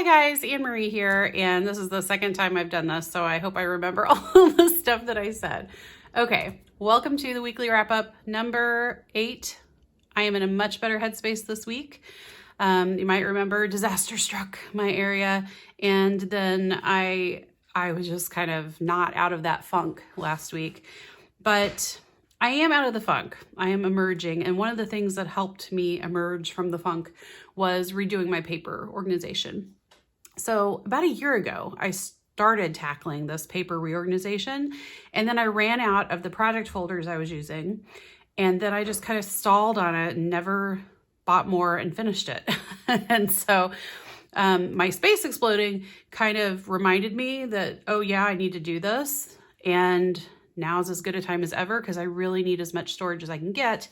guys, Anne Marie here, and this is the second time I've done this, so I hope I remember all the stuff that I said. Okay, welcome to the weekly wrap-up number 8. I am in a much better headspace this week. You might remember disaster struck my area, and then I was just kind of not out of that funk last week, but I am out of the funk. I am emerging, and one of the things that helped me emerge from the funk was redoing my paper organization. So about a year ago, I started tackling this paper reorganization, and then I ran out of the project folders I was using, and then I just kind of stalled on it and never bought more and finished it. And so my space exploding kind of reminded me that, oh yeah, I need to do this. And now's as good a time as ever because I really need as much storage as I can get.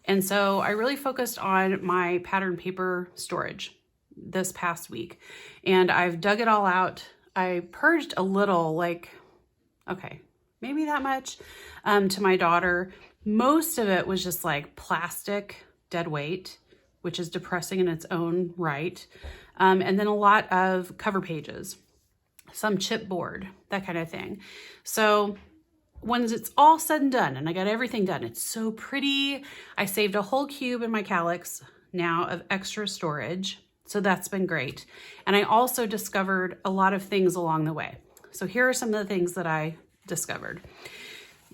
And so I really focused on my pattern paper storage this past week. And I've dug it all out. I purged a little, like, okay, maybe that much to my daughter. Most of it was just like plastic dead weight, which is depressing in its own right. And then a lot of cover pages, some chipboard, that kind of thing. So when it's all said and done and I got everything done, it's so pretty. I saved a whole cube in my Kallax now of extra storage. So that's been great. And I also discovered a lot of things along the way. So here are some of the things that I discovered.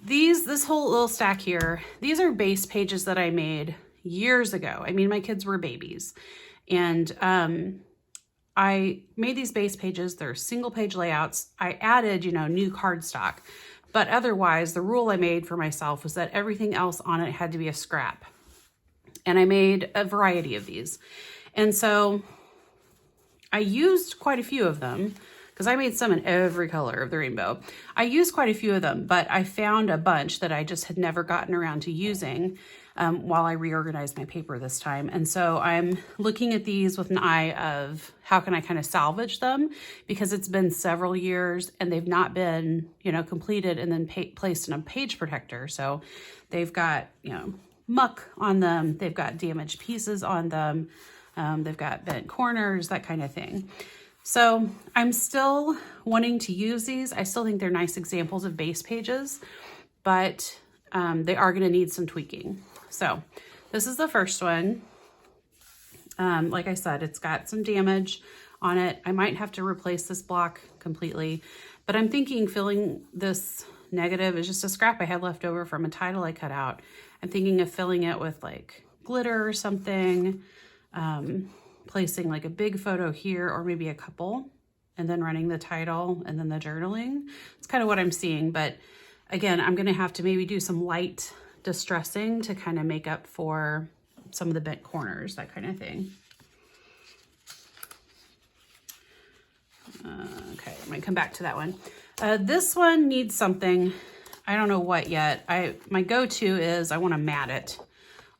This whole little stack here, these are base pages that I made years ago. I mean, my kids were babies. And I made these base pages. They're single page layouts. I added, new cardstock. But otherwise, the rule I made for myself was that everything else on it had to be a scrap. And I made a variety of these. And so I used quite a few of them because I made some in every color of the rainbow. I used quite a few of them, but I found a bunch that I just had never gotten around to using while I reorganized my paper this time. And so I'm looking at these with an eye of how can I kind of salvage them, because it's been several years and they've not been, completed and then placed in a page protector. So they've got, muck on them. They've got damaged pieces on them. They've got bent corners, that kind of thing. So I'm still wanting to use these. I still think they're nice examples of base pages, but they are going to need some tweaking. So this is the first one. Like I said, it's got some damage on it. I might have to replace this block completely, but I'm thinking filling this negative is just a scrap I had left over from a title I cut out. I'm thinking of filling it with like glitter or something, placing like a big photo here or maybe a couple, and then running the title and then the journaling. It's kind of what I'm seeing, but again, I'm going to have to maybe do some light distressing to kind of make up for some of the bent corners, that kind of thing. Okay, I might come back to that one. This one needs something. I don't know what yet. My go-to is I want to mat it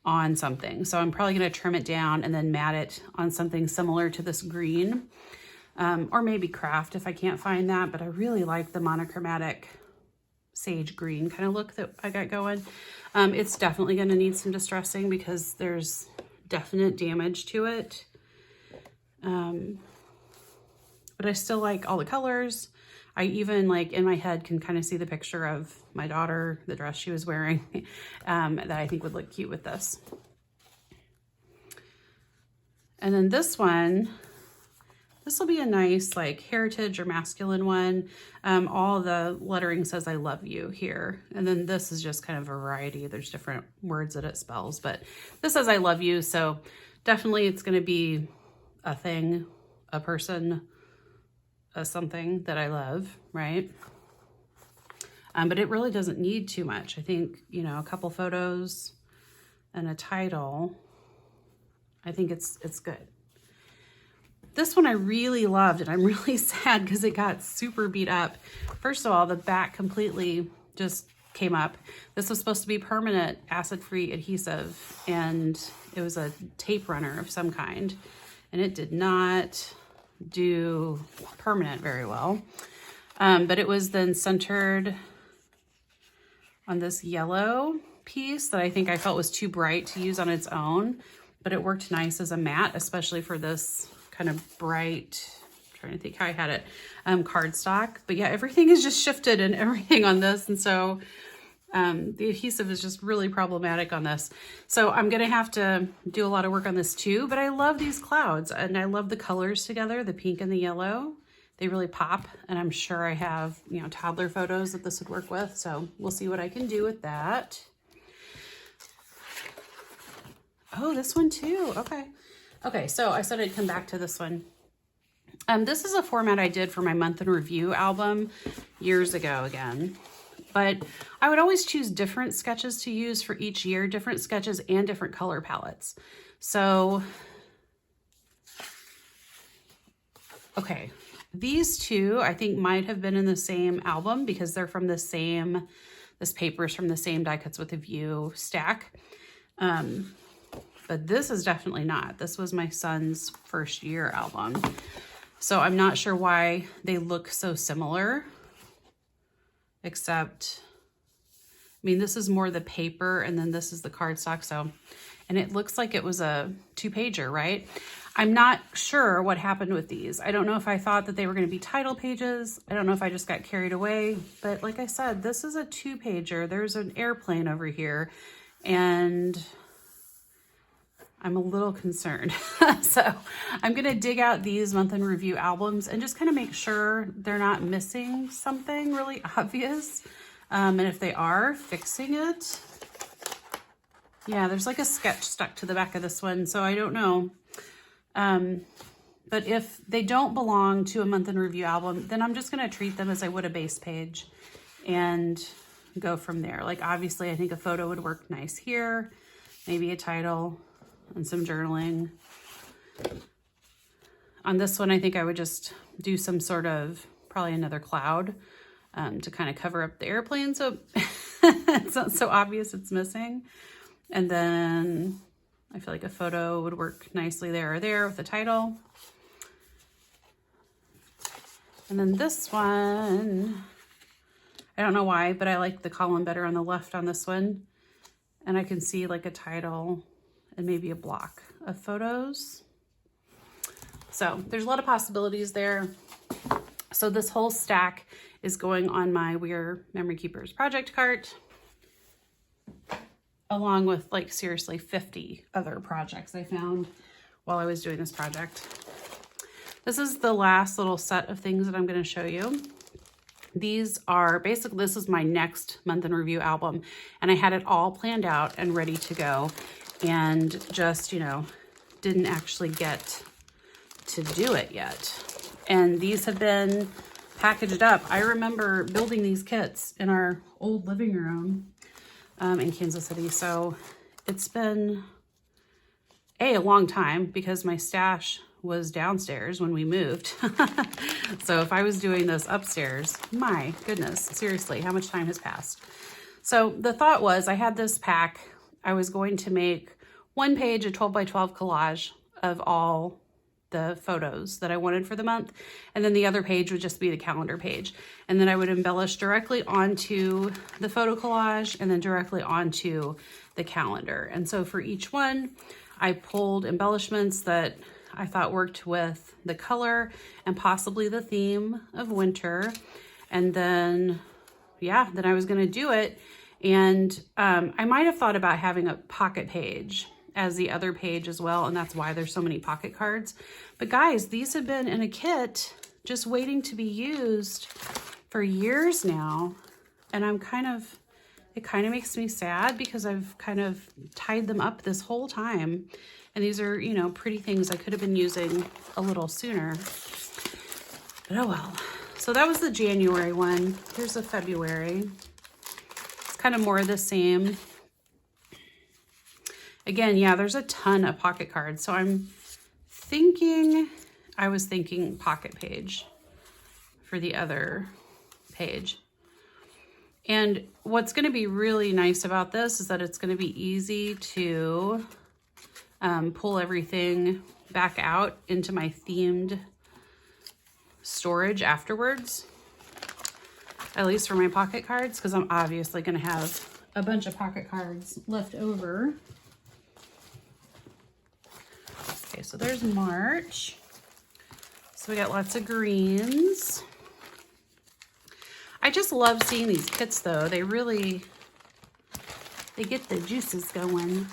on something. So I'm probably going to trim it down and then mat it on something similar to this green, or maybe craft if I can't find that. But I really like the monochromatic sage green kind of look that I got going. It's definitely going to need some distressing because there's definite damage to it. But I still like all the colors. I even like in my head can kind of see the picture of my daughter, the dress she was wearing, that I think would look cute with this. And then this one, this will be a nice like heritage or masculine one. All the lettering says I love you here. And then this is just kind of a variety. There's different words that it spells, but this says I love you. So definitely it's going to be a thing, a person, something that I love, right? But it really doesn't need too much. I think, a couple photos and a title, I think it's good. This one I really loved, and I'm really sad because it got super beat up. First of all, the back completely just came up. This was supposed to be permanent acid-free adhesive, and it was a tape runner of some kind, and it did not do permanent very well. But it was then centered on this yellow piece that I think I felt was too bright to use on its own, but it worked nice as a mat, especially for this kind of bright, trying to think how I had it, cardstock. But yeah, everything is just shifted and everything on this. And so the adhesive is just really problematic on this. So I'm going to have to do a lot of work on this too, but I love these clouds and I love the colors together, the pink and the yellow. They really pop, and I'm sure I have, you know, toddler photos that this would work with. So we'll see what I can do with that. Oh, this one too. Okay. Okay. So I said I'd come back to this one. This is a format I did for my month in review album years ago again, but I would always choose different sketches to use for each year, different sketches and different color palettes. So, okay. These two, I think, might have been in the same album because they're from the same, this paper is from the same Die Cuts with a View stack. But this is definitely not. This was my son's first year album. So I'm not sure why they look so similar, except, I mean, this is more the paper and then this is the cardstock. So, and it looks like it was a 2-pager, right? I'm not sure what happened with these. I don't know if I thought that they were going to be title pages. I don't know if I just got carried away, but like I said, this is a 2-pager. There's an airplane over here and I'm a little concerned. So I'm going to dig out these month in review albums and just kind of make sure they're not missing something really obvious. And if they are, fixing it. Yeah, there's like a sketch stuck to the back of this one, so I don't know. But if they don't belong to a month in review album, then I'm just going to treat them as I would a base page and go from there. Like, obviously, I think a photo would work nice here, maybe a title and some journaling. On this one, I think I would just do some sort of, probably another cloud to kind of cover up the airplane so it's not so obvious it's missing. And then I feel like a photo would work nicely there or there with the title. And then this one, I don't know why, but I like the column better on the left on this one. And I can see like a title and maybe a block of photos. So there's a lot of possibilities there. So this whole stack is going on my We're Memory Keepers project cart, along with like seriously 50 other projects I found while I was doing this project. This is the last little set of things that I'm going to show you. These are basically, this is my next month in review album, and I had it all planned out and ready to go and just, you know, didn't actually get to do it yet. And these have been packaged up. I remember building these kits in our old living room in Kansas City. So it's been a long time because my stash was downstairs when we moved. So if I was doing this upstairs, my goodness, seriously, how much time has passed? So the thought was I had this pack. I was going to make one page, a 12 by 12 collage of all the photos that I wanted for the month. And then the other page would just be the calendar page. And then I would embellish directly onto the photo collage and then directly onto the calendar. And so for each one, I pulled embellishments that I thought worked with the color and possibly the theme of winter. And then, yeah, then I was going to do it. And I might have thought about having a pocket page as the other page as well, and that's why there's so many pocket cards. But guys, these have been in a kit just waiting to be used for years now, and I'm it kind of makes me sad because I've kind of tied them up this whole time, and these are, you know, pretty things I could have been using a little sooner, but oh well. So that was the January one. Here's the February. It's kind of more of the same. Again, yeah, there's a ton of pocket cards. So I was thinking pocket page for the other page. And what's going to be really nice about this is that it's going to be easy to pull everything back out into my themed storage afterwards, at least for my pocket cards, because I'm obviously going to have a bunch of pocket cards left over. Okay, so there's March. So we got lots of greens. I just love seeing these kits though. They get the juices going.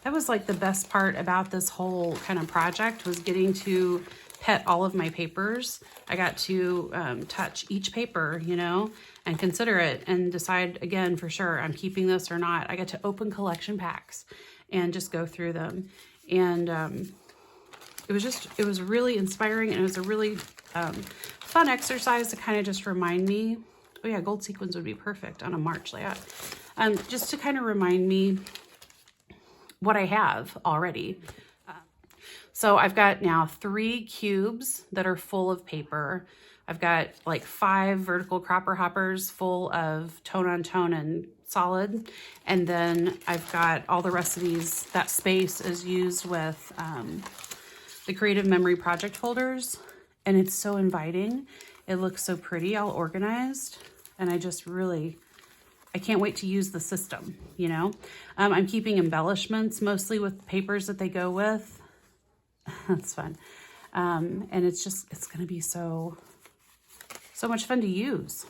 That was like the best part about this whole kind of project, was getting to pet all of my papers. I got to touch each paper, you know, and consider it and decide again for sure I'm keeping this or not. I got to open collection packs and just go through them. And it was really inspiring, and it was a really fun exercise to kind of just remind me, oh yeah, gold sequins would be perfect on a March layout. Just to kind of remind me what I have already. So I've got now 3 cubes that are full of paper. I've got like 5 vertical cropper hoppers full of tone on tone and solid. And then I've got all the rest of these, that space is used with the Creative Memory project folders. And it's so inviting. It looks so pretty, all organized. And I just really, I can't wait to use the system, you know? I'm keeping embellishments mostly with papers that they go with. That's fun. And it's gonna be so much fun to use.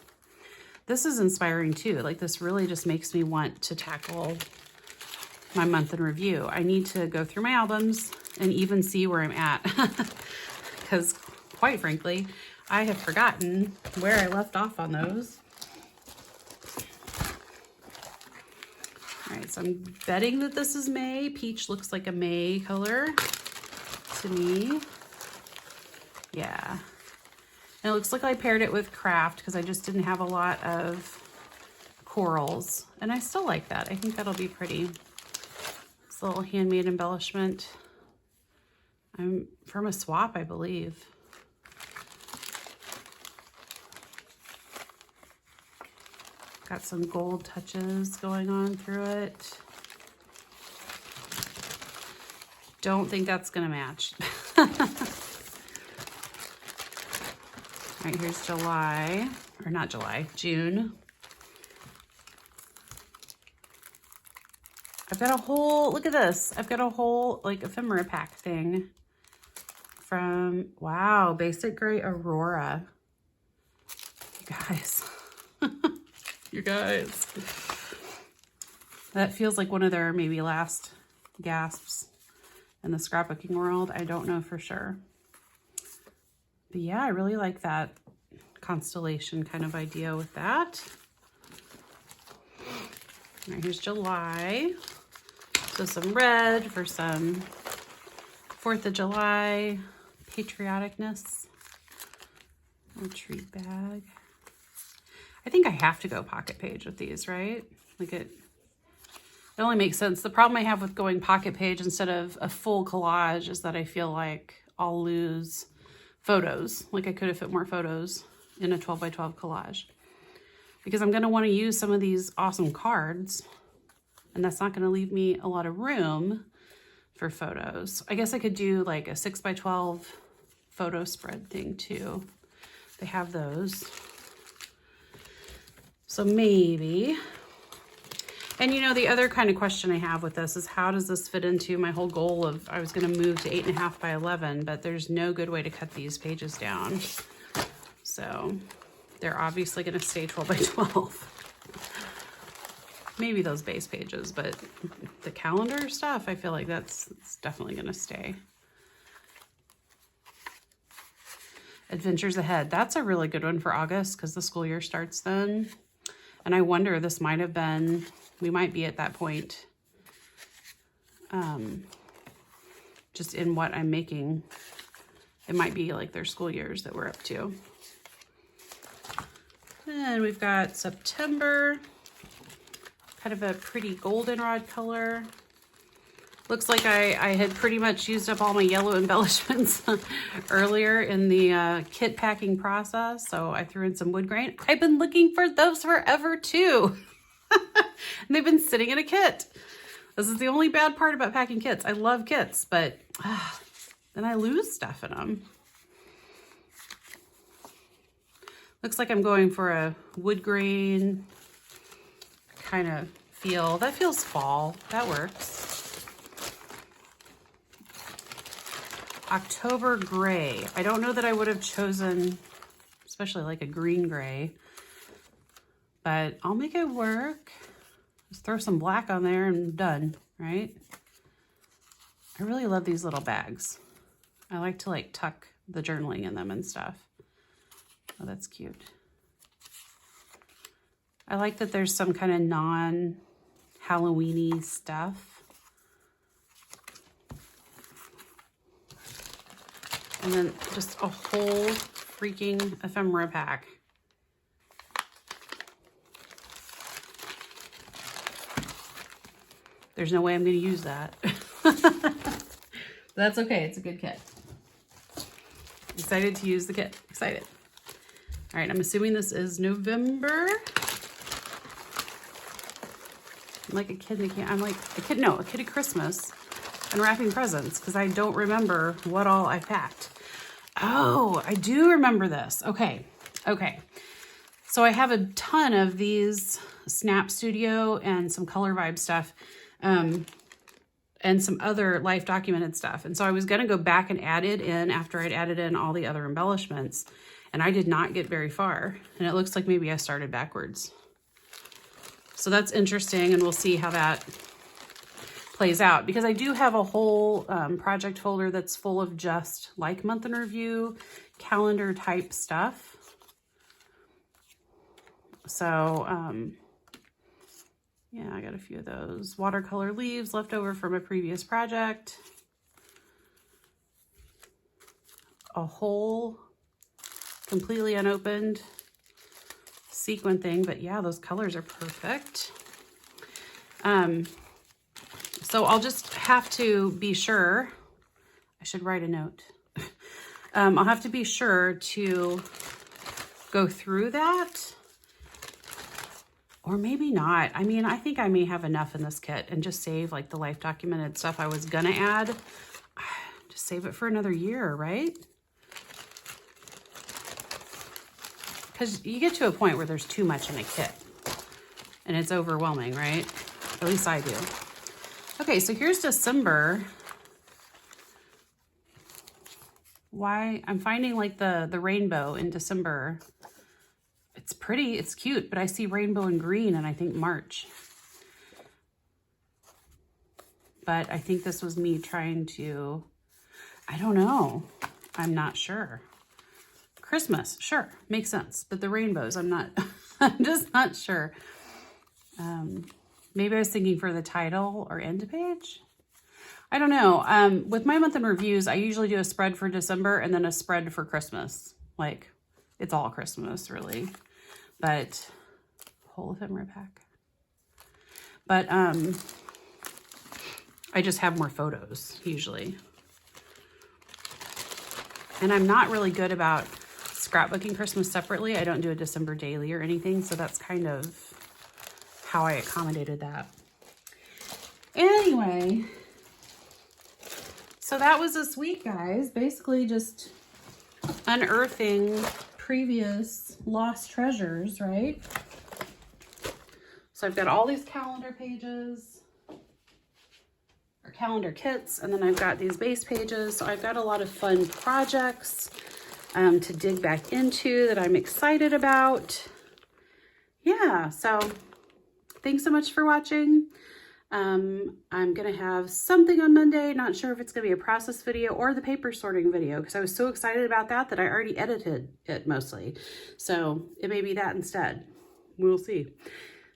This is inspiring too. Like, this really just makes me want to tackle my month in review. I need to go through my albums and even see where I'm at. Because quite frankly, I have forgotten where I left off on those. All right, so I'm betting that this is May. Peach looks like a May color to me. Yeah. And it looks like I paired it with craft because I just didn't have a lot of corals. And I still like that. I think that'll be pretty. This little handmade embellishment. I'm from a swap, I believe. Got some gold touches going on through it. Don't think that's gonna match. All right, here's July, or not July, June. I've got a whole, look at this. I've got a whole like ephemera pack thing from, wow, Basic Gray Aurora. You guys, you guys. That feels like one of their maybe last gasps in the scrapbooking world. I don't know for sure. But yeah, I really like that constellation kind of idea with that. All right, here's July. So some red for some 4th of July patrioticness. A treat bag. I think I have to go pocket page with these, right? Like it only makes sense. The problem I have with going pocket page instead of a full collage is that I feel like I'll lose photos. Like I could have fit more photos in a 12 by 12 collage, because I'm going to want to use some of these awesome cards, and that's not going to leave me a lot of room for photos. I guess I could do like a 6 by 12 photo spread thing too. They have those. So maybe. And you know, the other kind of question I have with this is, how does this fit into my whole goal of, I was going to move to 8.5 by 11, but there's no good way to cut these pages down. So they're obviously going to stay 12 by 12. Maybe those base pages, but the calendar stuff, I feel like it's definitely going to stay. Adventures Ahead. That's a really good one for August because the school year starts then. And I wonder, this might have been, we might be at that point, just in what I'm making. It might be like their school years that we're up to. And we've got September, kind of a pretty goldenrod color. Looks like I had pretty much used up all my yellow embellishments earlier in the kit packing process, so I threw in some wood grain. I've been looking for those forever too. And they've been sitting in a kit. This is the only bad part about packing kits. I love kits, but then I lose stuff in them. Looks like I'm going for a wood grain kind of feel. That feels fall. That works. October gray. I don't know that I would have chosen, especially like a green gray, but I'll make it work. Just throw some black on there and done, right? I really love these little bags. I like to like tuck the journaling in them and stuff. Oh, that's cute. I like that there's some kind of non-Halloween-y stuff. And then just a whole freaking ephemera pack. There's no way I'm going to use that. That's okay. It's a good kit. Excited to use the kit. Excited. All right, I'm assuming this is November. I'm like a kid in a can. I'm like a kid at Christmas unwrapping presents because I don't remember what all I packed. Oh, I do remember this. Okay. So I have a ton of these Snap Studio and some Color Vibe stuff, and some other Life Documented stuff. And so I was going to go back and add it in after I'd added in all the other embellishments, and I did not get very far. And it looks like maybe I started backwards. So that's interesting, and we'll see how that plays out, because I do have a whole project folder that's full of just like month in review, calendar type stuff. So, yeah, I got a few of those. Watercolor leaves left over from a previous project. A whole completely unopened sequin thing, but yeah, those colors are perfect. So I'll just have to be sure, I should write a note. I'll have to be sure to go through that, or maybe not. I mean, I think I may have enough in this kit and just save like the Life Documented stuff I was gonna add. Just save it for another year, right? Because you get to a point where there's too much in a kit and it's overwhelming, right? At least I do. Okay, so here's December. Why I'm finding like the rainbow in December. It's pretty, it's cute, but I see rainbow and green and I think March. But I think this was me trying to, I don't know. I'm not sure. Christmas, sure, makes sense. But the rainbows, I'm just not sure. Maybe I was thinking for the title or end page. I don't know. With my month in reviews, I usually do a spread for December and then a spread for Christmas. Like, it's all Christmas, really. But, whole ephemera pack. But, I just have more photos, usually. And I'm not really good about scrapbooking Christmas separately. I don't do a December daily or anything, so that's kind of how I accommodated that. Anyway, so that was this week, guys. Basically just unearthing previous lost treasures, right? So I've got all these calendar pages, or calendar kits, and then I've got these base pages. So I've got a lot of fun projects to dig back into that I'm excited about. Yeah, so thanks so much for watching. I'm gonna have something on Monday. Not sure if it's gonna be a process video or the paper sorting video, because I was so excited about that I already edited it mostly. So it may be that instead. We'll see.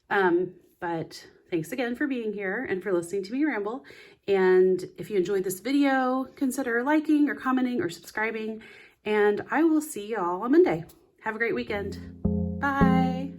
But thanks again for being here and for listening to me ramble. And if you enjoyed this video, consider liking or commenting or subscribing. And I will see y'all on Monday. Have a great weekend. Bye.